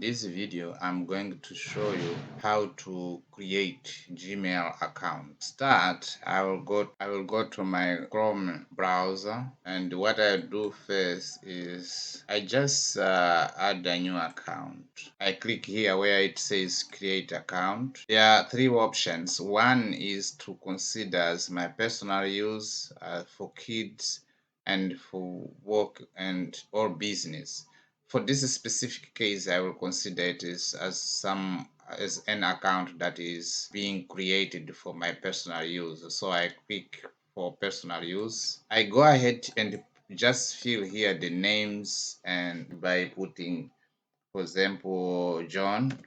this video, I'm going to show you how to create Gmail account. Start, I will go to my Chrome browser, and what I do first is I just add a new account. I click here where it says create account. There are three options. One is to consider as my personal use for kids and for work and or business. For this specific case, I will consider it as an account that is being created for my personal use. So I click for personal use. I go ahead and just fill here the names, and by putting, for example, John,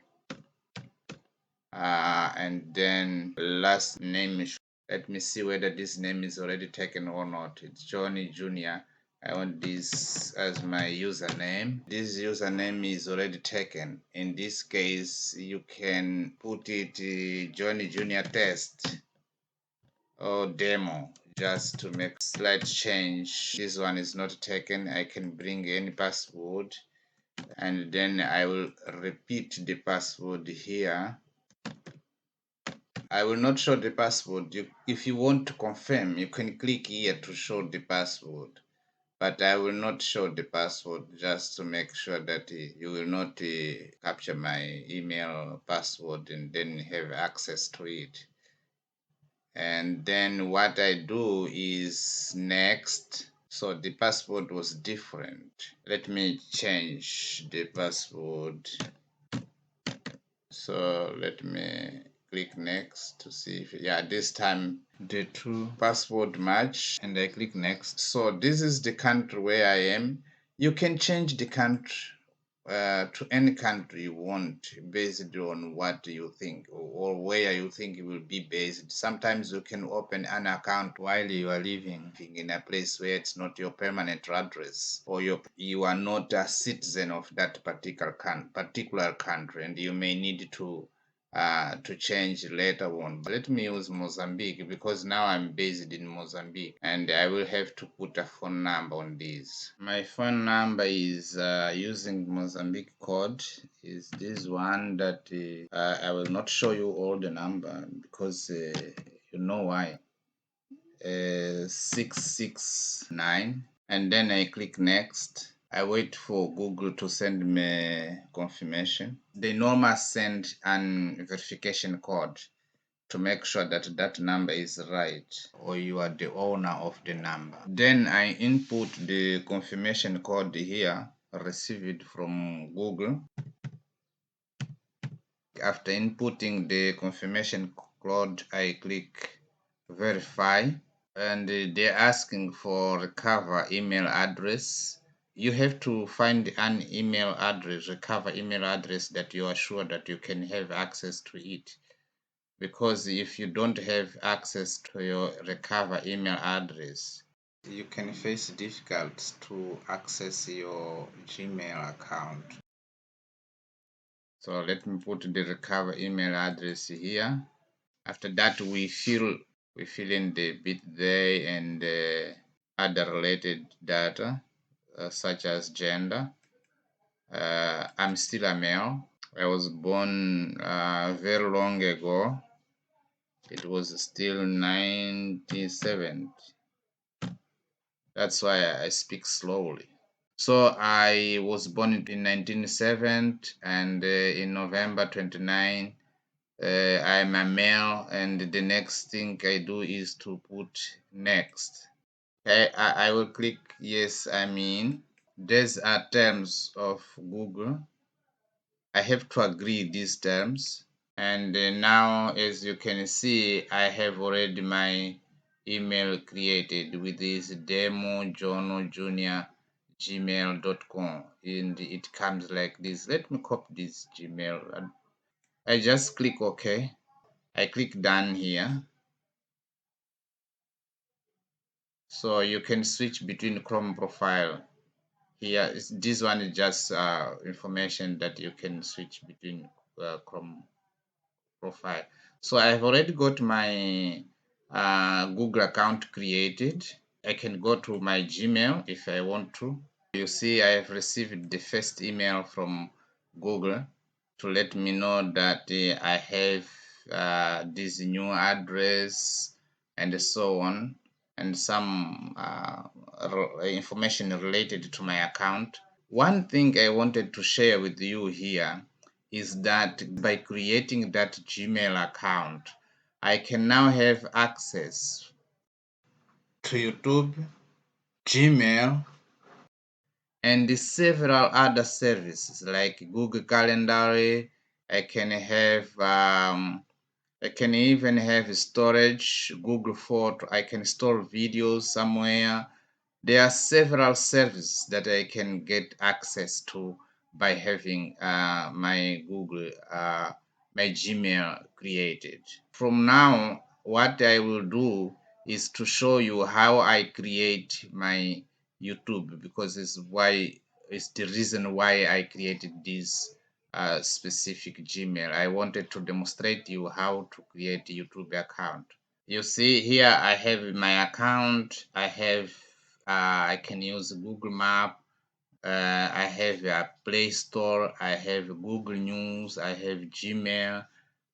and then last name. Let me see whether this name is already taken or not. It's Johnny Jr. I want this as my username. This username is already taken. In this case, you can put it Johnny Jr. test or demo, just to make slight change. This one is not taken. I can bring any password, and then I will repeat the password here. I will not show the password. If you want to confirm, you can click here to show the password, but I will not show the password, just to make sure that you will not capture my email password and then have access to it. And then what I do is next. So the password was different. Let me change the password. So let me click next to see if, yeah, this time the two password match, and I click next. So this is the country where I am. You can change the country to any country you want, based on what you think or where you think it will be based. Sometimes you can open an account while you are living in a place where it's not your permanent address, or you are not a citizen of that particular country, and you may need to change later on. But let me use Mozambique, because now I'm based in Mozambique, and I will have to put a phone number on this. My phone number is using Mozambique code, is this one that I will not show you all the number, because you know why. 669, and then I click next. I wait for Google to send me confirmation. They normally send an verification code to make sure that that number is right, or you are the owner of the number. Then I input the confirmation code here, received from Google. After inputting the confirmation code, I click verify, and they're asking for recover email address. You have to find an email address, recover email address, that you are sure that you can have access to it. Because if you don't have access to your recover email address, you can face difficulties to access your Gmail account. So let me put the recover email address here. After that, we fill in the birthday and other related data, such as gender. I'm still a male. I was born very long ago. It was still 1970. That's why I speak slowly. So I was born in 1970, and in November 29, I'm a male, and the next thing I do is to put next. I will click yes, I'm in. These are terms of Google. I have to agree these terms. And now, as you can see, I have already my email created with this demojournojr@gmail.com, and it comes like this. Let me copy this Gmail. I just click OK. I click done here. So you can switch between Chrome profile. Here, this one is just information that you can switch between Chrome profile. So I've already got my Google account created. I can go to my Gmail if I want to. You see, I have received the first email from Google to let me know that I have this new address and so on, and some information related to my account. One thing I wanted to share with you here is that by creating that Gmail account, I can now have access to YouTube, Gmail, and several other services like Google Calendar. I can have I can even have storage, Google Photo. I can store videos somewhere. There are several services that I can get access to by having my Gmail created. From now, what I will do is to show you how I create my YouTube, because it's the reason why I created this specific Gmail. I wanted to demonstrate you how to create a YouTube account. You see here I have my account. I can use Google Map. I have a Play Store. I have Google News. I have Gmail.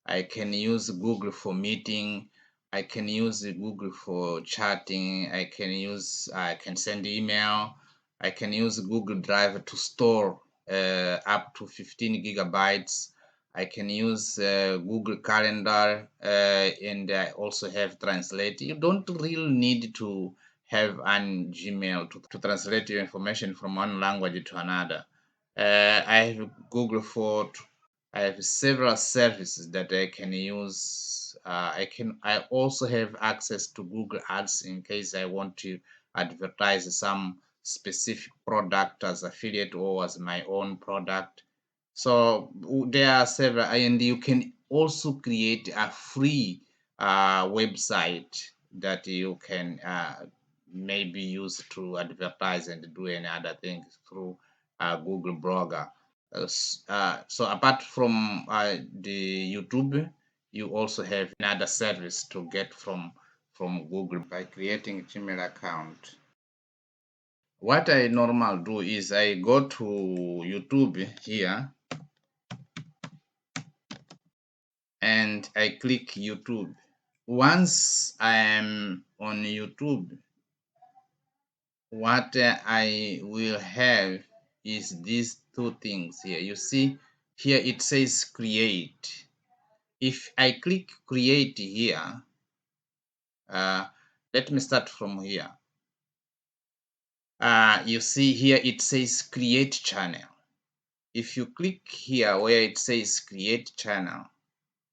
I can use Google for meeting. I can use Google for chatting. I can send email. I can use Google Drive to store up to 15 gigabytes. I can use Google Calendar, and I also have Translate. You don't really need to have an Gmail to translate your information from one language to another. I have Google Photo. I have several services that I can use. I also have access to Google Ads in case I want to advertise some specific product as affiliate or as my own product. So there are several, and you can also create a free website that you can maybe use to advertise and do any other things through Google Blogger. So apart from the YouTube, you also have another service to get from Google by creating a Gmail account. What I normally do is I go to YouTube here and I click YouTube. Once I am on YouTube, what I will have is these two things here. You see here it says create. If I click create here, let me start from here. You see here it says create channel. If you click here where it says create channel,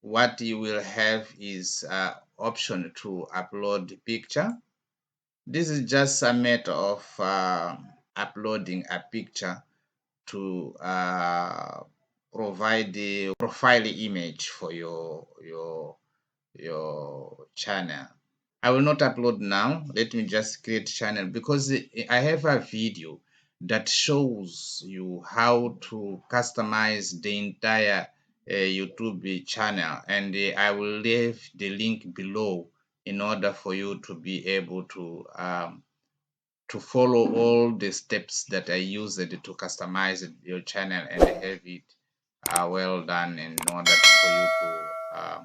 what you will have is option to upload picture. This is just a matter of uploading a picture to provide the profile image for your channel. I will not upload now. Let me just create channel, because I have a video that shows you how to customize the entire YouTube channel, and I will leave the link below in order for you to be able to follow all the steps that I used to customize your channel and have it well done in order for you to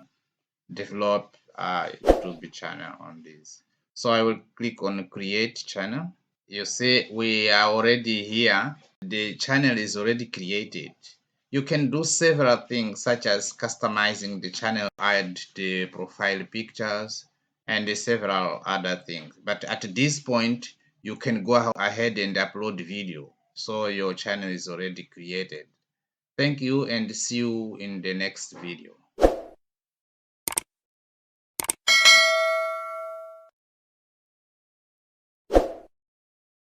develop a YouTube channel on this. So I will click on create channel. You see we are already here. The channel is already created. You can do several things such as customizing the channel, add the profile pictures, and several other things. But at this point, you can go ahead and upload video. So your channel is already created. Thank you and see you in the next video.